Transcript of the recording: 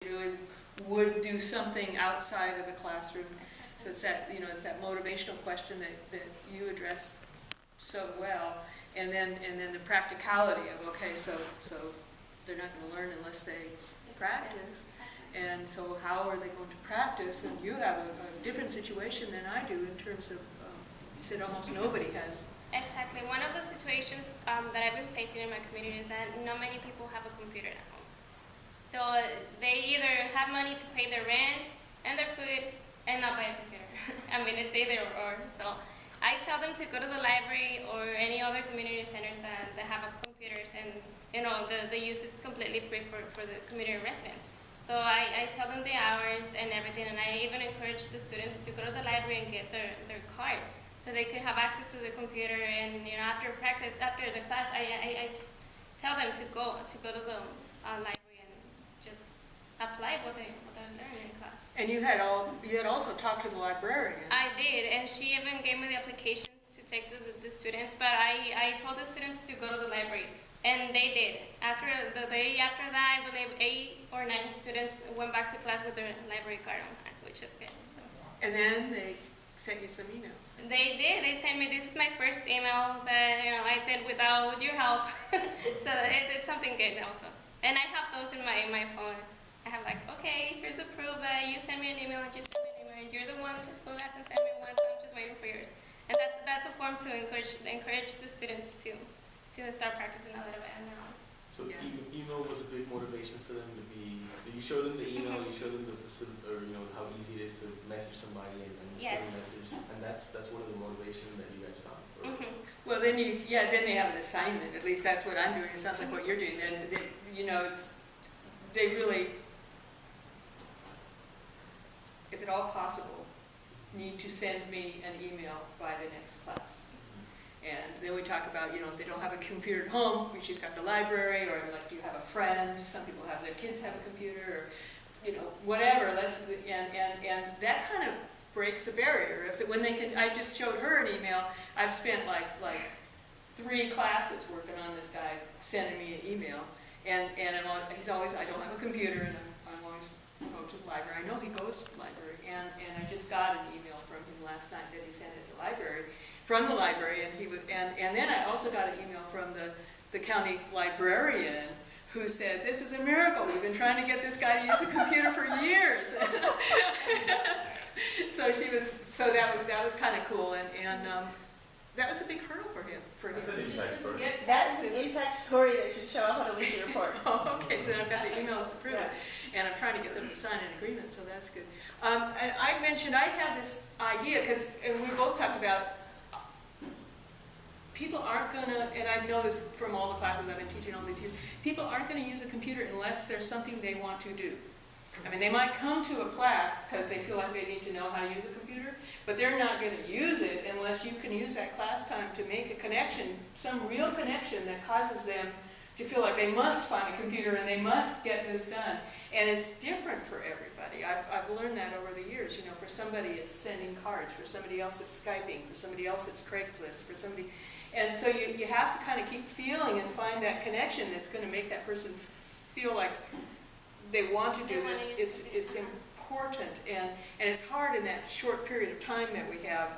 really would do something outside of the classroom. So it's that, it's that motivational question that you addressed so well. And then the practicality of, okay, so they're not going to learn unless they practice. And so how are they going to practice? And you have a different situation than I do in terms of, you said almost nobody has. Exactly. One of the situations that I've been facing in my community is that not many people have a computer at home. So they either have money to pay their rent and their food and not buy a computer. I mean, it's either or. So I tell them to go to the library or any other community centers that have computers, and the use is completely free for the community residents. So I tell them the hours and everything, and I even encourage the students to go to the library and get their card so they could have access to the computer. And after practice, after the class, I tell them to go to the library and just apply what they learn in class. And you had also talked to the librarian. I did, and she even gave me the applications to take to the students, but I told the students to go to the library, and they did. After the day after that, I believe 8 or 9 students went back to class with their library card on hand, which is good. So. And then they sent you some emails. They did. They sent me, this is my first email that I sent without your help. So it's something good also. And I have those in my phone. I have like, okay, here's the proof that you sent me an email and you sent me an email, and you're the one who hasn't sent me one, so I'm just waiting for yours. And that's a form to encourage the students to start practicing a little bit on their own. So yeah. Email was a big motivation for them to be. You show them the email, you show them the how easy it is to message somebody and yes. send a message, and that's one of the motivation that you guys found. Well, then then they have an assignment. At least that's what I'm doing. It sounds like what you're doing. And they really, if at all possible, need to send me an email by the next class. And then we talk about, if they don't have a computer at home, she's got the library, or like, do you have a friend? Some people have their kids have a computer, or whatever. And that kind of breaks a barrier. When they can, I just showed her an email. I've spent like 3 classes working on this guy sending me an email, and he's always, I don't have a computer, and I'm always go to the library. I know he goes to the library, and I just got an email from him last night that he sent at the library. From the library, and then I also got an email from the county librarian who said, "This is a miracle. We've been trying to get this guy to use a computer for years." So that was kind of cool, and that was a big hurdle for him. That's an impact story. That's an impact story that should show up on a weekly report. Oh, okay, so I've got the emails to prove it, and I'm trying to get them to sign an agreement, so that's good. And I mentioned I had this idea, because we both talked about people aren't going to, and I know this from all the classes I've been teaching all these years, people aren't going to use a computer unless there's something they want to do. I mean, they might come to a class because they feel like they need to know how to use a computer, but they're not going to use it unless you can use that class time to make a connection, some real connection that causes them to feel like they must find a computer and they must get this done. And it's different for everybody. I've learned that over the years. For somebody it's sending cards, for somebody else it's Skyping, for somebody else it's Craigslist, for somebody... And so you have to kind of keep feeling and find that connection that's going to make that person feel like they want to do this. It's important, and it's hard in that short period of time that we have